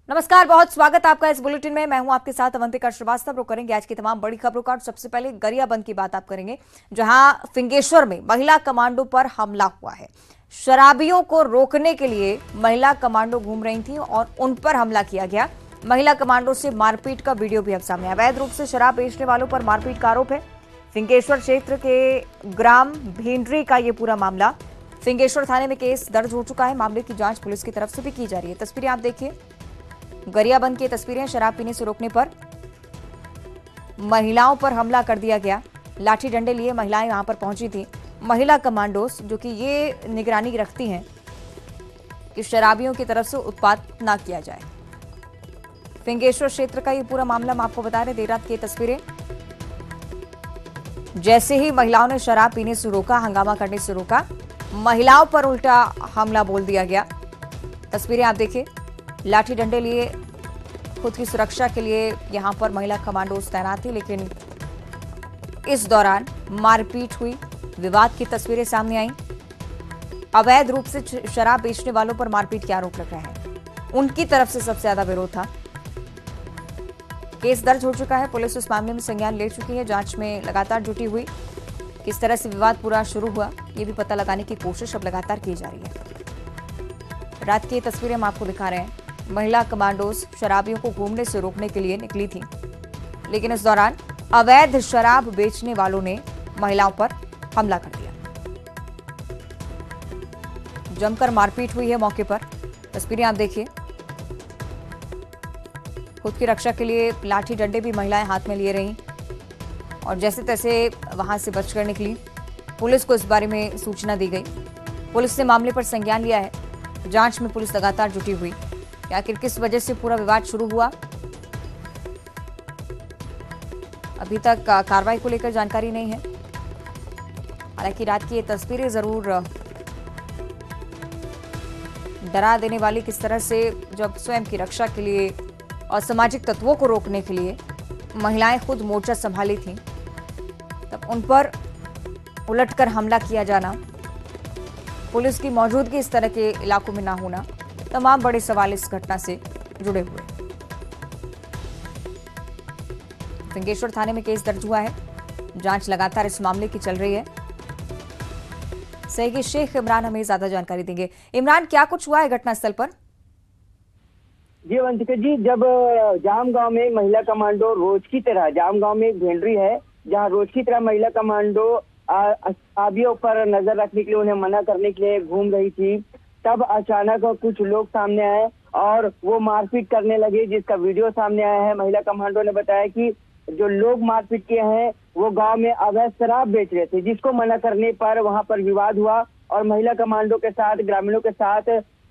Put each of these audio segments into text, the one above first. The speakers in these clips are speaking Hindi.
नमस्कार, बहुत स्वागत आपका इस बुलेटिन में। मैं हूं आपके साथ अवंतिका श्रीवास्तव। रुक करेंगे आज की तमाम बड़ी खबरों का। सबसे पहले गरियाबंद की बात आप करेंगे, जहां फिंगेश्वर में महिला कमांडो पर हमला हुआ है। शराबियों को रोकने के लिए महिला कमांडो घूम रही थी और उन पर हमला किया गया। महिला कमांडो से मारपीट का वीडियो भी अब सामने आया। अवैध रूप से शराब बेचने वालों पर मारपीट का आरोप है। फिंगेश्वर क्षेत्र के ग्राम भेंडरी का ये पूरा मामला। फिंगेश्वर थाने में केस दर्ज हो चुका है। मामले की जांच पुलिस की तरफ से भी की जा रही है। तस्वीरें आप देखिए, गरियाबंद की तस्वीरें। शराब पीने से रोकने पर महिलाओं पर हमला कर दिया गया। लाठी डंडे लिए महिलाएं यहां पर पहुंची थी। महिला कमांडोस जो कि ये निगरानी रखती हैं कि शराबियों की तरफ से उत्पात ना किया जाए। फिंगेश्वर क्षेत्र का ये पूरा मामला हम आपको बता रहे। देर रात की तस्वीरें। जैसे ही महिलाओं ने शराब पीने से रोका, हंगामा करने से रोका, महिलाओं पर उल्टा हमला बोल दिया गया। तस्वीरें आप देखिए। लाठी डंडे लिए खुद की सुरक्षा के लिए यहां पर महिला कमांडोज तैनात थी, लेकिन इस दौरान मारपीट हुई। विवाद की तस्वीरें सामने आई। अवैध रूप से शराब बेचने वालों पर मारपीट के आरोप लग रहे हैं। उनकी तरफ से सबसे ज्यादा विरोध था। केस दर्ज हो चुका है। पुलिस उस मामले में संज्ञान ले चुकी है। जांच में लगातार जुटी हुई। किस तरह से विवाद पूरा शुरू हुआ, ये भी पता लगाने की कोशिश अब लगातार की जा रही है। रात की तस्वीरें हम आपको दिखा रहे हैं। महिला कमांडोज शराबियों को घूमने से रोकने के लिए निकली थी, लेकिन इस दौरान अवैध शराब बेचने वालों ने महिलाओं पर हमला कर दिया। जमकर मारपीट हुई है मौके पर। तस्वीरें आप देखिए। खुद की रक्षा के लिए लाठी डंडे भी महिलाएं हाथ में लिए रहीं और जैसे तैसे वहां से बचकर निकली। पुलिस को इस बारे में सूचना दी गई। पुलिस ने मामले पर संज्ञान लिया है। जांच में पुलिस लगातार जुटी हुई। आखिर किस वजह से पूरा विवाद शुरू हुआ, अभी तक कार्रवाई को लेकर जानकारी नहीं है। हालांकि रात की ये तस्वीरें जरूर डरा देने वाली। किस तरह से जब स्वयं की रक्षा के लिए और सामाजिक तत्वों को रोकने के लिए महिलाएं खुद मोर्चा संभाली थीं, तब उन पर उलटकर हमला किया जाना, पुलिस की मौजूदगी इस तरह के इलाकों में ना होना, तमाम बड़े सवाल इस घटना से जुड़े हुए। फिंगेश्वर थाने में केस दर्ज हुआ है। जांच लगातार इस मामले की चल रही है। सहयोगी शेख इमरान हमें ज्यादा जानकारी देंगे। इमरान, क्या कुछ हुआ है घटनास्थल पर? जी वंशिका जी, जब जाम गांव में महिला कमांडो रोज की तरह, जाम गांव में एक भेंडरी है जहां रोज की तरह महिला कमांडो शराबियों पर नजर रखने के लिए, उन्हें मना करने के लिए घूम रही थी, तब अचानक कुछ लोग सामने आए और वो मारपीट करने लगे, जिसका वीडियो सामने आया है। महिला कमांडो ने बताया कि जो लोग मारपीट किए हैं वो गांव में अवैध शराब बेच रहे थे, जिसको मना करने पर वहां पर विवाद हुआ और महिला कमांडो के साथ, ग्रामीणों के साथ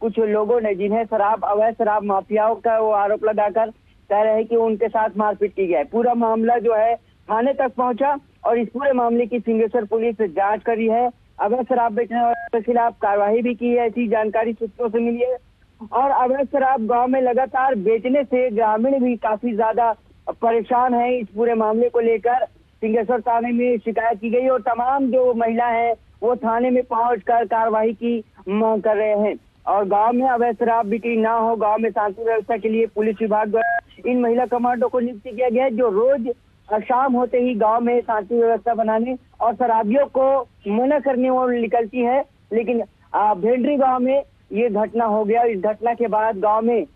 कुछ लोगों ने, जिन्हें अवैध शराब माफियाओं का वो आरोप लगाकर कह रहे हैं कि उनके साथ मारपीट की गई। पूरा मामला जो है थाने तक पहुंचा और इस पूरे मामले की फिंगेश्वर पुलिस जांच करी है। अवैध शराब बेचने वालों के खिलाफ कार्रवाई भी की है, ऐसी जानकारी सूत्रों से मिली है। और अवैध शराब गांव में लगातार बेचने से ग्रामीण भी काफी ज्यादा परेशान है। इस पूरे मामले को लेकर फिंगेश्वर थाने में शिकायत की गई और तमाम जो महिला है वो थाने में पहुंचकर कार्रवाई की मांग कर रहे हैं। और गांव में अवैध शराब बिक्री ना हो, गांव में शांति व्यवस्था के लिए पुलिस विभाग द्वारा इन महिला कमांडो को नियुक्त किया गया है, जो रोज शाम होते ही गांव में शांति व्यवस्था बनाने और शराबियों को मना करने और निकलती है। लेकिन भेंडरी गांव में ये घटना हो गया। इस घटना के बाद गांव में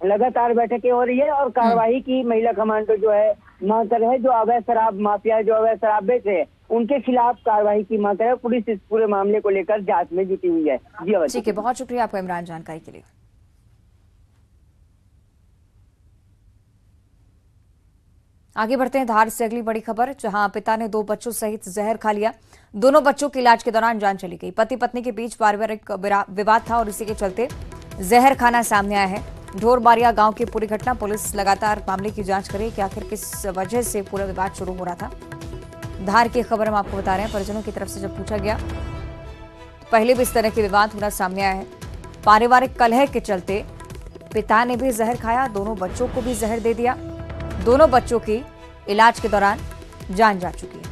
लगातार बैठकें हो रही है और कार्रवाई की महिला कमांडो जो है मांग कर रहे हैं। जो अवैध शराब माफिया, जो अवैध शराब बेच रहे हैं, उनके खिलाफ कार्रवाई की मांग कर रहे हैं। पुलिस इस पूरे मामले को लेकर जांच में जुटी हुई है। जी ठीक है, बहुत शुक्रिया आपका इमरान जानकारी के लिए। आगे बढ़ते हैं धार से अगली बड़ी खबर, जहां पिता ने 2 बच्चों सहित जहर खा लिया। दोनों बच्चों के इलाज के दौरान जान चली गई। पति पत्नी के बीच पारिवारिक विवाद था और इसी के चलते जहर खाना सामने आया है। ढोरबारिया गांव की पूरी घटना। पुलिस लगातार मामले की जांच करे कि आखिर किस वजह से पूरा विवाद शुरू हो रहा था। धार की खबर हम आपको बता रहे हैं। परिजनों की तरफ से जब पूछा गया, पहले भी इस तरह के विवाद होना सामने आया है। पारिवारिक कलह के चलते पिता ने भी जहर खाया, दोनों बच्चों को भी जहर दे दिया। दोनों बच्चों की इलाज के दौरान जान जा चुकी है।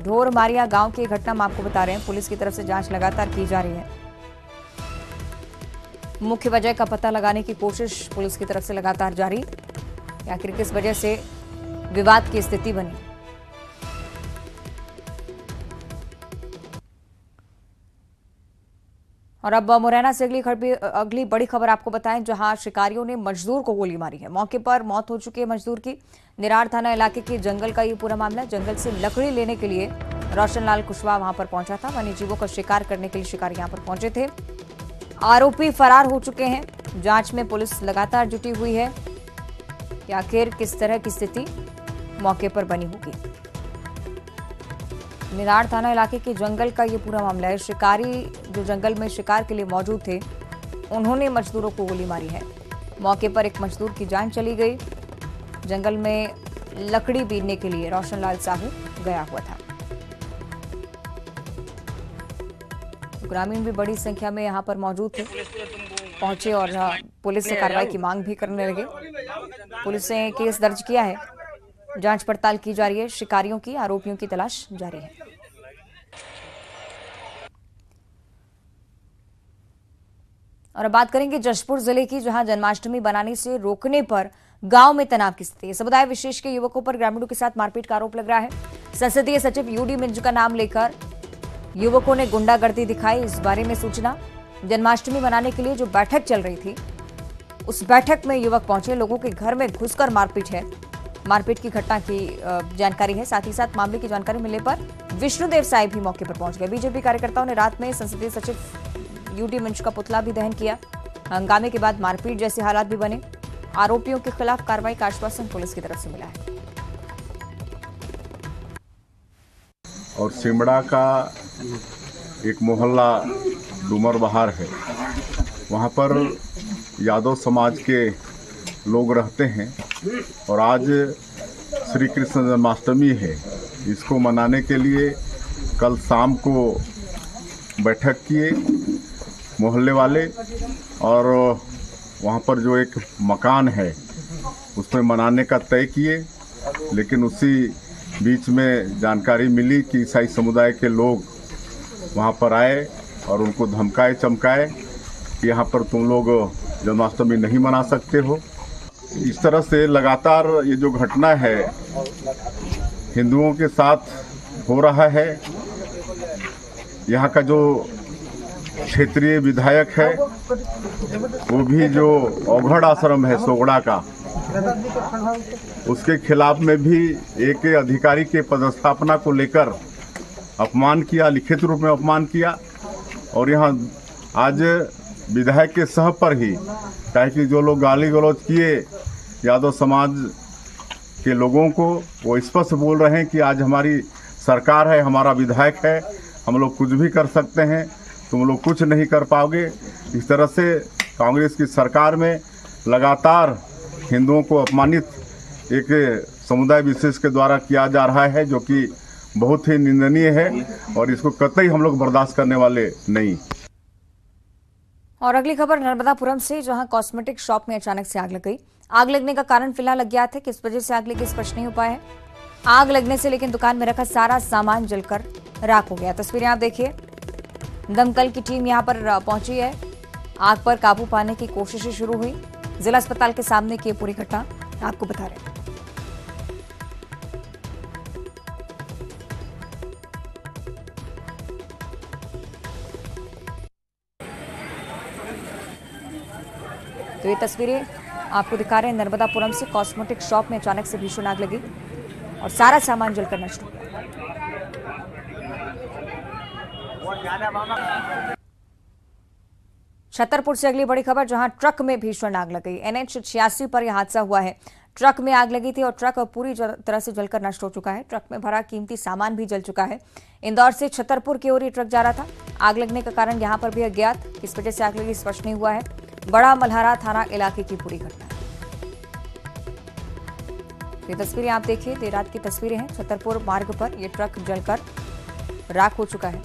ढोरमारिया गांव की घटना हम आपको बता रहे हैं। पुलिस की तरफ से जांच लगातार की जा रही है। मुख्य वजह का पता लगाने की कोशिश पुलिस की तरफ से लगातार जारी। आखिर किस वजह से विवाद की स्थिति बनी। और अब मुरैना से अगली बड़ी खबर आपको बताएं, जहां शिकारियों ने मजदूर को गोली मारी है। मौके पर मौत हो चुकी है मजदूर की। निरार थाना इलाके के जंगल का ये पूरा मामला। जंगल से लकड़ी लेने के लिए रोशनलाल कुशवाहा वहां पर पहुंचा था। वन्य जीवों का शिकार करने के लिए शिकारी यहां पर पहुंचे थे। आरोपी फरार हो चुके हैं। जांच में पुलिस लगातार जुटी हुई है कि आखिर किस तरह की स्थिति मौके पर बनी होगी। निरार थाना इलाके के जंगल का ये पूरा मामला है। शिकारी जो जंगल में शिकार के लिए मौजूद थे, उन्होंने मजदूरों को गोली मारी है। मौके पर एक मजदूर की जान चली गई। जंगल में लकड़ी बीनने के लिए रोशनलाल साहू गया हुआ था। ग्रामीण भी बड़ी संख्या में यहां पर मौजूद थे, पहुंचे और पुलिस से कार्रवाई की मांग भी करने लगे। पुलिस ने केस दर्ज किया है। जांच पड़ताल की जा रही है। शिकारियों की, आरोपियों की तलाश जारी है। और अब बात करेंगे जशपुर जिले की, जहां जन्माष्टमी बनाने से रोकने पर गांव में तनाव की स्थिति है। समुदाय विशेष के युवकों पर ग्रामीणों के साथ मारपीट का आरोप लग रहा है। संसदीय सचिव यूडी मिंज का नाम लेकर युवकों ने गुंडागर्दी दिखाई। इस बारे में सूचना जन्माष्टमी मनाने के लिए जो बैठक चल रही थी, उस बैठक में युवक पहुंचे। लोगों के घर में घुसकर मारपीट है। मारपीट की घटना की जानकारी है। साथ ही साथ मामले की जानकारी मिलने पर विष्णुदेव साय भी मौके पर पहुंच गए। बीजेपी कार्यकर्ताओं ने रात में संसदीय सचिव यूडी मिंज का पुतला भी दहन किया। हंगामे के बाद मारपीट जैसे हालात भी बने। आरोपियों के खिलाफ कार्रवाई का आश्वासन पुलिस की तरफ से मिला है। और सिमड़ा का एक मोहल्ला डूमर बहार है, वहाँ पर यादव समाज के लोग रहते हैं। और आज श्री कृष्ण जन्माष्टमी है। इसको मनाने के लिए कल शाम को बैठक किए मोहल्ले वाले, और वहाँ पर जो एक मकान है उसमें मनाने का तय किए। लेकिन उसी बीच में जानकारी मिली कि ईसाई समुदाय के लोग वहाँ पर आए और उनको धमकाए चमकाए कि यहाँ पर तुम लोग जन्माष्टमी नहीं मना सकते हो। इस तरह से लगातार ये जो घटना है हिंदुओं के साथ हो रहा है। यहाँ का जो क्षेत्रीय विधायक है वो भी जो औघड़ आश्रम है सोगड़ा का, उसके खिलाफ में भी एक अधिकारी के पदस्थापना को लेकर अपमान किया, लिखित रूप में अपमान किया। और यहाँ आज विधायक के सह पर ही, ताकि जो लोग गाली गलौज किए यादव समाज के लोगों को, वो स्पष्ट बोल रहे हैं कि आज हमारी सरकार है, हमारा विधायक है, हम लोग कुछ भी कर सकते हैं, तुम लोग कुछ नहीं कर पाओगे। इस तरह से कांग्रेस की सरकार में लगातार हिंदुओं को अपमानित एक समुदाय विशेष के द्वारा किया जा रहा है, जो कि बहुत ही निंदनीय है और इसको कतई हम लोग बर्दाश्त करने वाले नहीं। और अगली खबर नर्मदापुरम से, जहां कॉस्मेटिक शॉप में अचानक से आग लग गई। आग लगने का कारण फिलहाल अज्ञात है। किस वजह से आग लगी स्पष्ट नहीं हो पाया है। आग लगने से लेकिन दुकान में रखा सारा सामान जलकर राख हो गया। तस्वीरें आप देखिए। दमकल की टीम यहां पर पहुंची है। आग पर काबू पाने की कोशिशें शुरू हुई। जिला अस्पताल के सामने की पूरी घटना आपको बता रहे हैं। तो ये तस्वीरें आपको दिखा रहे हैं नर्मदापुरम से। कॉस्मेटिक शॉप में अचानक से भीषण आग लगी और सारा सामान जलकर नष्ट हो गया। छतरपुर से अगली बड़ी खबर, जहां ट्रक में भीषण आग लग गई। NH 86 पर यह हादसा हुआ है। ट्रक में आग लगी थी और ट्रक पूरी तरह से जलकर नष्ट हो चुका है। ट्रक में भरा कीमती सामान भी जल चुका है। इंदौर से छतरपुर की ओर ये ट्रक जा रहा था। आग लगने का कारण यहां पर भी अज्ञात। किस वजह से आग लगी स्पष्ट नहीं हुआ है। बड़ा मल्हारा थाना इलाके की पूरी घटना। ये तस्वीरें आप देखिए, देर रात की तस्वीरें हैं। छतरपुर मार्ग पर यह ट्रक जलकर राख हो चुका है।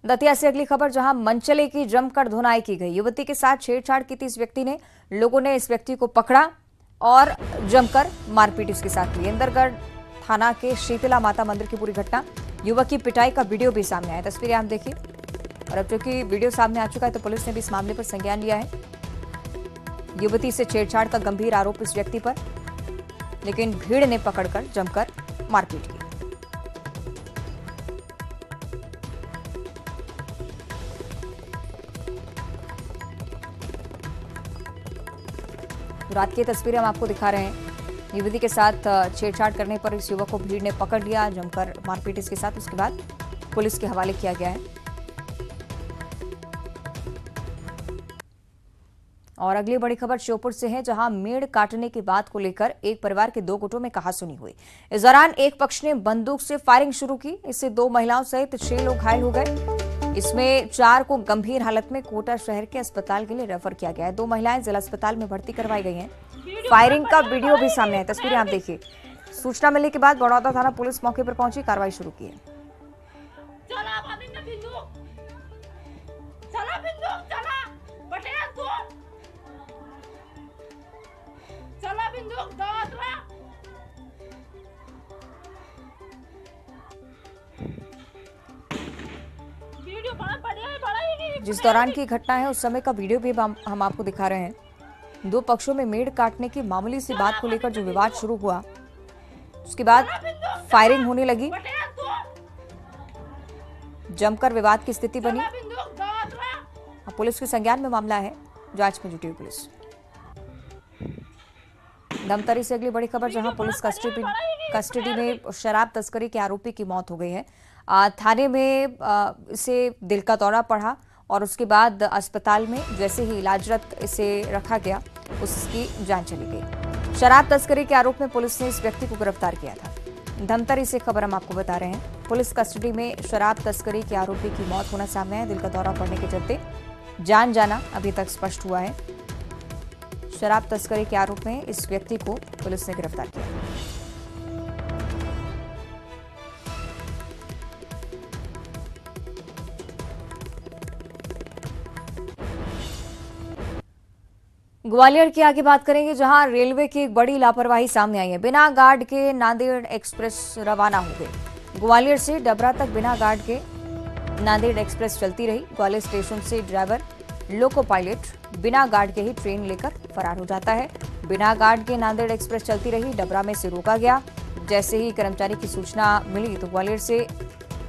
दतिया से अगली खबर, जहां मनचले की जमकर धुनाई की गई। युवती के साथ छेड़छाड़ की थी इस व्यक्ति ने। लोगों ने इस व्यक्ति को पकड़ा और जमकर मारपीट इसके साथ की। इंदरगढ़ थाना के शीतला माता मंदिर की पूरी घटना। युवक की पिटाई का वीडियो भी सामने आया। तस्वीरें आप देखिए। और अब चूंकि वीडियो सामने आ चुका है तो पुलिस ने भी इस मामले पर संज्ञान लिया है। युवती से छेड़छाड़ का गंभीर आरोप इस व्यक्ति पर, लेकिन भीड़ ने पकड़कर जमकर मारपीट की। रात की तस्वीरें हम आपको दिखा रहे हैं। युवती के साथ छेड़छाड़ करने पर इस युवक को भीड़ ने पकड़ लिया, जमकर मारपीट इसके साथ। उसके बाद पुलिस के हवाले किया गया है। और अगली बड़ी खबर श्योपुर से है, जहां मेड़ काटने की बात को लेकर एक परिवार के 2 गुटों में कहासुनी हुई। इस दौरान एक पक्ष ने बंदूक से फायरिंग शुरू की। इससे 2 महिलाओं सहित 6 लोग घायल हो गए। इसमें 4 को गंभीर हालत में कोटा शहर के अस्पताल के लिए रेफर किया गया है। 2 महिलाएं जिला अस्पताल में भर्ती करवाई गई हैं। फायरिंग का वीडियो भी सामने है। तस्वीरें आप देखिए। सूचना मिलने के बाद बड़ौदा थाना पुलिस मौके पर पहुंची, कार्रवाई शुरू की है। जिस दौरान की घटना है उस समय का वीडियो भी हम आपको दिखा रहे हैं। 2 पक्षों में मेड़ काटने की मामूली सी बात को लेकर जो विवाद शुरू हुआ, उसके बाद फायरिंग होने लगी, जमकर विवाद की स्थिति बनी। पुलिस के संज्ञान में मामला है, जांच में जुटी हुई पुलिस। धमतरी से अगली बड़ी खबर, जहां पुलिस कस्टडी में शराब तस्करी के आरोपी की मौत हो गई है। थाने में इसे दिल का दौरा पड़ा और उसके बाद अस्पताल में जैसे ही इलाजरत इसे रखा गया, उसकी जान चली गई। शराब तस्करी के आरोप में पुलिस ने इस व्यक्ति को गिरफ्तार किया था। धमतरी से खबर हम आपको बता रहे हैं। पुलिस कस्टडी में शराब तस्करी के आरोपी की मौत होना सामने है। दिल का दौरा पड़ने के चलते जान जाना अभी तक स्पष्ट हुआ है। शराब तस्करी के आरोप में इस व्यक्ति को पुलिस ने गिरफ्तार किया। ग्वालियर की आगे बात करेंगे, जहां रेलवे की एक बड़ी लापरवाही सामने आई है। बिना गार्ड के नांदेड़ एक्सप्रेस रवाना हो गई। ग्वालियर से डबरा तक बिना गार्ड के नांदेड़ एक्सप्रेस चलती रही। ग्वालियर स्टेशन से ड्राइवर लोको पायलट बिना गार्ड के ही ट्रेन लेकर फरार हो जाता है। बिना गार्ड के नांदेड़ एक्सप्रेस चलती रही। डबरा में से रोका गया। जैसे ही कर्मचारी की सूचना मिली तो ग्वालियर से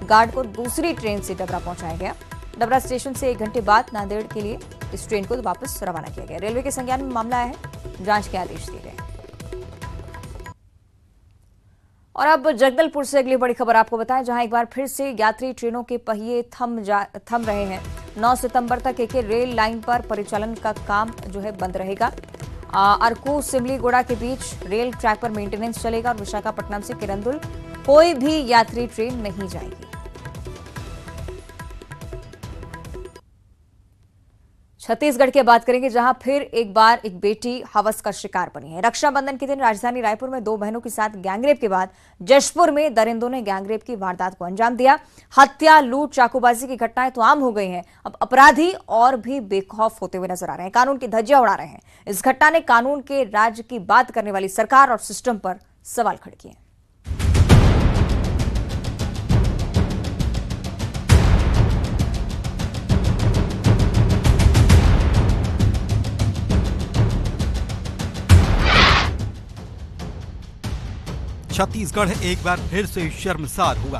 गार्ड को दूसरी ट्रेन से डबरा पहुंचाया गया। डबरा स्टेशन से 1 घंटे बाद नांदेड़ के लिए इस ट्रेन को वापस रवाना किया गया। रेलवे के संज्ञान में मामला है, जांच के आदेश दिए गए। और अब जगदलपुर से अगली बड़ी खबर आपको बताएं, जहां एक बार फिर से यात्री ट्रेनों के पहिए थम रहे हैं। 9 सितंबर तक एक रेल लाइन पर परिचालन का काम जो है बंद रहेगा। अरकू सिमलीगुड़ा के बीच रेल ट्रैक पर मेंटेनेंस चलेगा और विशाखापट्टनम से किरंदुल कोई भी यात्री ट्रेन नहीं जाएगी। छत्तीसगढ़ की बात करेंगे, जहां फिर एक बार एक बेटी हवस का शिकार बनी है। रक्षाबंधन के दिन राजधानी रायपुर में 2 बहनों के साथ गैंगरेप के बाद जशपुर में दरिंदों ने गैंगरेप की वारदात को अंजाम दिया। हत्या, लूट, चाकूबाजी की घटनाएं तो आम हो गई हैं। अब अपराधी और भी बेखौफ होते हुए नजर आ रहे हैं, कानून की धज्जियां उड़ा रहे हैं। इस घटना ने कानून के राज्य की बात करने वाली सरकार और सिस्टम पर सवाल खड़े किए। छत्तीसगढ़ एक बार फिर से शर्मसार हुआ।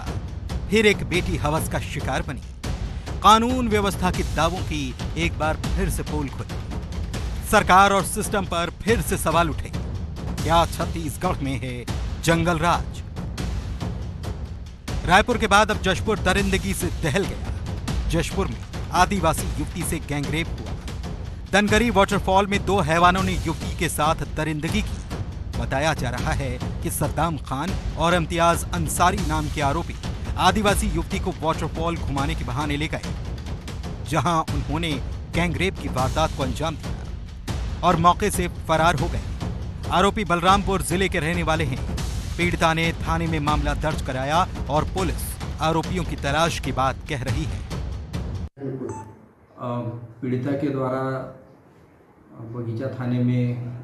फिर एक बेटी हवस का शिकार बनी। कानून व्यवस्था के दावों की एक बार फिर से पोल खुली। सरकार और सिस्टम पर फिर से सवाल उठे। क्या छत्तीसगढ़ में है जंगल राज? रायपुर के बाद अब जशपुर दरिंदगी से दहल गया। जशपुर में आदिवासी युवती से गैंगरेप हुआ। धनगरी वाटरफॉल में 2 हैवानों ने युवती के साथ दरिंदगी की। बताया जा रहा है कि सद्दाम खान और इम्तियाज अंसारी नाम के आरोपी आदिवासी युवती को वाटरफॉल घुमाने के बहाने ले गए, जहां उन्होंने गैंगरेप की वारदात को अंजाम दिया और मौके से फरार हो गए। आरोपी बलरामपुर जिले के रहने वाले हैं। पीड़िता ने थाने में मामला दर्ज कराया और पुलिस आरोपियों की तलाश की बात कह रही है। पीड़िता के द्वारा बगीचा थाने में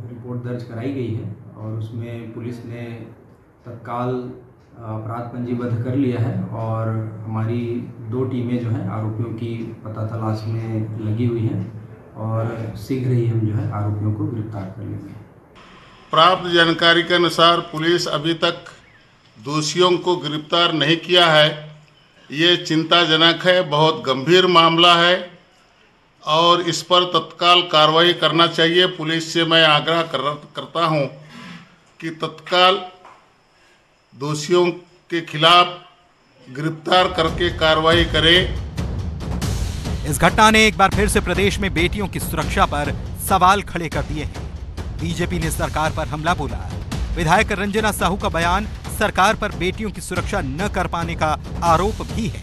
रिपोर्ट दर्ज कराई गई है और उसमें पुलिस ने तत्काल अपराध पंजीबद्ध कर लिया है और हमारी 2 टीमें जो हैं आरोपियों की पता तलाश में लगी हुई हैं और शीघ्र ही हम जो है आरोपियों को गिरफ्तार कर लेंगे। प्राप्त जानकारी के अनुसार पुलिस अभी तक दोषियों को गिरफ्तार नहीं किया है। ये चिंताजनक है, बहुत गंभीर मामला है और इस पर तत्काल कार्रवाई करना चाहिए। पुलिस से मैं आग्रह करता हूं कि तत्काल दोषियों के खिलाफ गिरफ्तार करके कार्रवाई करे। इस घटना ने एक बार फिर से प्रदेश में बेटियों की सुरक्षा पर सवाल खड़े कर दिए हैं। बीजेपी ने सरकार पर हमला बोला। विधायक रंजना साहू का बयान सरकार पर बेटियों की सुरक्षा न कर पाने का आरोप भी है।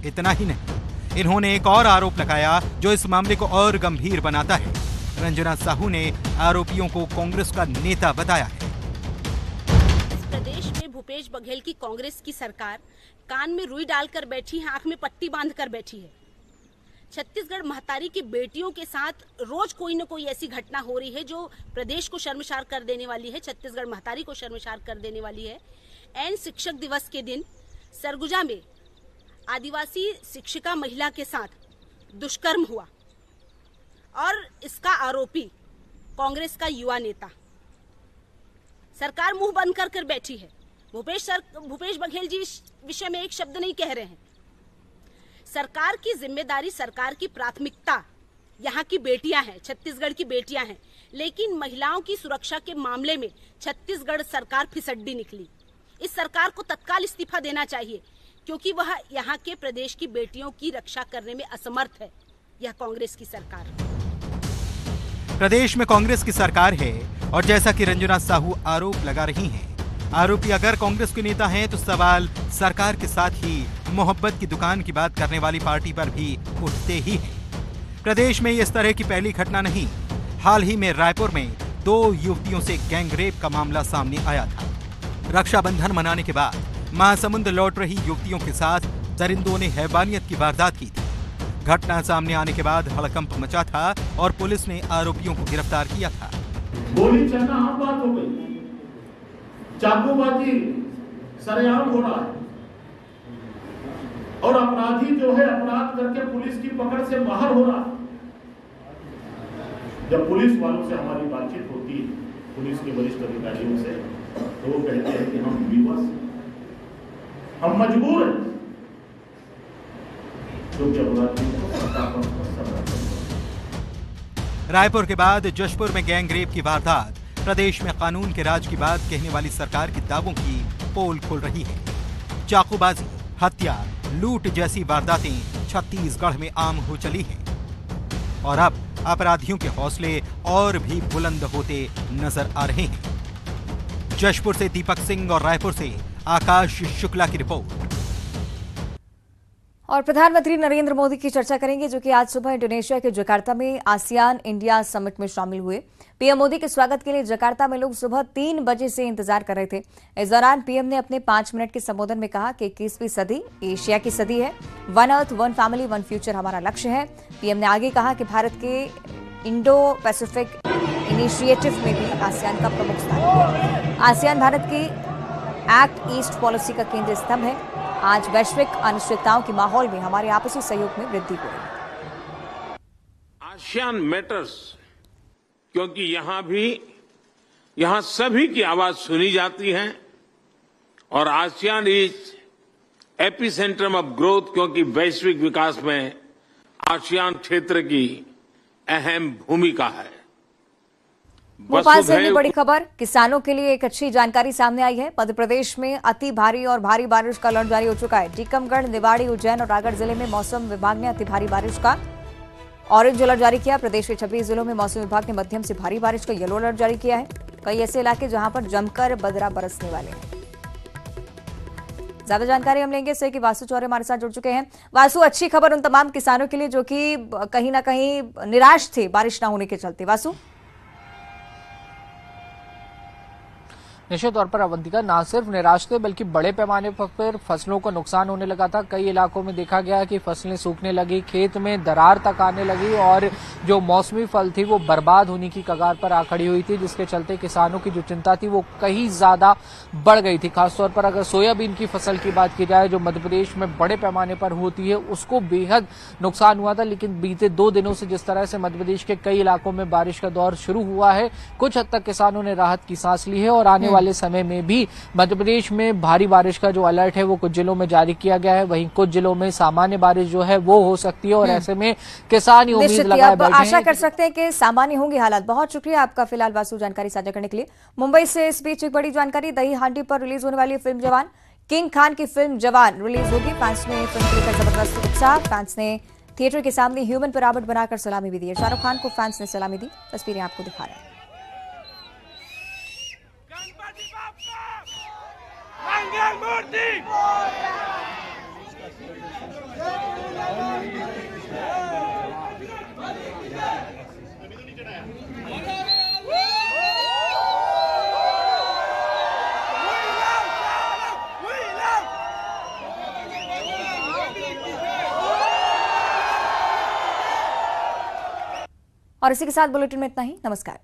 इतना ही नहीं, इन्होंने एक और आरोप लगाया जो इस मामले को और गंभीर बनाता है। रंजना साहू ने आरोपियों को कांग्रेस का नेता बताया है। इस प्रदेश में भूपेश बघेल की कांग्रेस की सरकार कान में रुई डालकर बैठी है, आंख में पट्टी बांधकर बैठी है। छत्तीसगढ़ महतारी की बेटियों के साथ रोज कोई न कोई ऐसी घटना हो रही है जो प्रदेश को शर्मसार कर देने वाली है, छत्तीसगढ़ महतारी को शर्मसार कर देने वाली है। एन शिक्षक दिवस के दिन सरगुजा में आदिवासी शिक्षिका महिला के साथ दुष्कर्म हुआ और इसका आरोपी कांग्रेस का युवा नेता। सरकार मुंह बंद कर बैठी है। भूपेश बघेल जी इस विषय में एक शब्द नहीं कह रहे हैं। सरकार की जिम्मेदारी, सरकार की प्राथमिकता यहाँ की बेटियां हैं, छत्तीसगढ़ की बेटियां हैं, लेकिन महिलाओं की सुरक्षा के मामले में छत्तीसगढ़ सरकार फिसड्डी निकली। इस सरकार को तत्काल इस्तीफा देना चाहिए क्योंकि वह यहाँ के प्रदेश की बेटियों की रक्षा करने में असमर्थ है। यह कांग्रेस की सरकार है। प्रदेश में कांग्रेस की सरकार है और जैसा कि रंजना साहू आरोप लगा रही हैं, आरोपी अगर कांग्रेस के नेता हैं तो सवाल सरकार के साथ ही मोहब्बत की दुकान की बात करने वाली पार्टी पर भी उठते ही हैं। प्रदेश में इस तरह की पहली घटना नहीं। हाल ही में रायपुर में 2 युवतियों से गैंगरेप का मामला सामने आया था। रक्षाबंधन मनाने के बाद महासमुंद लौट रही युवतियों के साथ दरिंदों ने हैवानियत की वारदात की थी। घटना सामने आने के बाद हड़कंप मचा था और पुलिस ने आरोपियों को गिरफ्तार किया था। गोली चलना आम बात हो गई, चाकूबाजी सरेआम हो रहा है और अपराधी जो है अपराध करके पुलिस की पकड़ से बाहर हो रहा है। जब पुलिस वालों से हमारी बातचीत होती है, पुलिस के वरिष्ठ अधिकारियों से, तो वो कहते हैं कि हम विवश, हम मजबूर हैं क्योंकि अपराधियों को सत्तापन पर सब। रायपुर के बाद जशपुर में गैंगरेप की वारदात प्रदेश में कानून के राज की बात कहने वाली सरकार के दावों की पोल खोल रही है। चाकूबाजी, हत्या, लूट जैसी वारदातें छत्तीसगढ़ में आम हो चली हैं और अब अपराधियों के हौसले और भी बुलंद होते नजर आ रहे हैं। जशपुर से दीपक सिंह और रायपुर से आकाश शुक्ला की रिपोर्ट। और प्रधानमंत्री नरेंद्र मोदी की चर्चा करेंगे जो कि आज सुबह इंडोनेशिया के जकार्ता में आसियान इंडिया समिट में शामिल हुए। पीएम मोदी के स्वागत के लिए जकार्ता में लोग सुबह 3 बजे से इंतजार कर रहे थे। इस दौरान पीएम ने अपने 5 मिनट के संबोधन में कहा कि 21वीं सदी एशिया की सदी है, 1 अर्थ 1 फैमिली 1 फ्यूचर हमारा लक्ष्य है। पीएम ने आगे कहा कि भारत के इंडो पैसिफिक इनिशिएटिव में भी आसियान का प्रमुख स्थान है। आसियान भारत की एक्ट ईस्ट पॉलिसी का केंद्रीय स्तंभ है। आज वैश्विक अनिश्चितताओं के माहौल में हमारे आपसी सहयोग में वृद्धि हो रही है। आसियान मैटर्स क्योंकि यहां सभी की आवाज सुनी जाती है और आसियान इज एपिसेंट्रम ऑफ ग्रोथ क्योंकि वैश्विक विकास में आसियान क्षेत्र की अहम भूमिका है। भोपाल से भी बड़ी खबर, किसानों के लिए एक अच्छी जानकारी सामने आई है। मध्य प्रदेश में अति भारी और भारी बारिश का अलर्ट जारी हो चुका है। टीकमगढ़, निवाड़ी, उज्जैन और रायगढ़ जिले में मौसम विभाग ने अति भारी बारिश का ऑरेंज अलर्ट जारी किया। प्रदेश के 26 जिलों में मौसम विभाग ने मध्यम से भारी बारिश का येलो अलर्ट जारी किया है। कई ऐसे इलाके जहां पर जमकर बदरा बरसने वाले हैं। ज्यादा जानकारी हम लेंगे इससे कि वासु चौरे हमारे साथ जुड़ चुके हैं। वासु, अच्छी खबर उन तमाम किसानों के लिए जो कि कहीं ना कहीं निराश थे बारिश न होने के चलते। वासु, निश्चित तौर पर अवंतिका ना सिर्फ निराश थे बल्कि बड़े पैमाने पर फसलों को नुकसान होने लगा था। कई इलाकों में देखा गया कि फसलें सूखने लगी, खेत में दरार तक आने लगी और जो मौसमी फल थी वो बर्बाद होने की कगार पर आ खड़ी हुई थी, जिसके चलते किसानों की जो चिंता थी वो कहीं ज्यादा बढ़ गई थी। खासतौर पर अगर सोयाबीन की फसल की बात की जाए जो मध्य प्रदेश में बड़े पैमाने पर होती है, उसको बेहद नुकसान हुआ था। लेकिन बीते 2 दिनों से जिस तरह से मध्य प्रदेश के कई इलाकों में बारिश का दौर शुरू हुआ है, कुछ हद तक किसानों ने राहत की सांस ली है और आने वाले समय में भी मध्य प्रदेश में भारी बारिश का जो अलर्ट है वो कुछ जिलों में जारी किया गया है। वहीं कुछ जिलों में सामान्य बारिश जो है वो हो सकती है और ऐसे में किसान ही उम्मीद लगाए बैठे हैं। आशा कर सकते हैं कि सामान्य होंगे हालात। बहुत शुक्रिया आपका फिलहाल वासु जानकारी साझा करने के लिए। मुंबई से इस बीच एक बड़ी जानकारी, दही हांडी पर रिलीज होने वाली फिल्म जवान, किंग खान की फिल्म जवान रिलीज होगी। फैंस में फिल्म को लेकर जबरदस्त उत्साह। फैंस ने थिएटर के सामने ह्यूमन पिरामिड बनाकर सलामी भी दी है। शाहरुख खान को फैंस ने सलामी दी, तस्वीरें आपको दिखा रहे हैं। और इसी के साथ बुलेटिन में इतना ही। नमस्कार।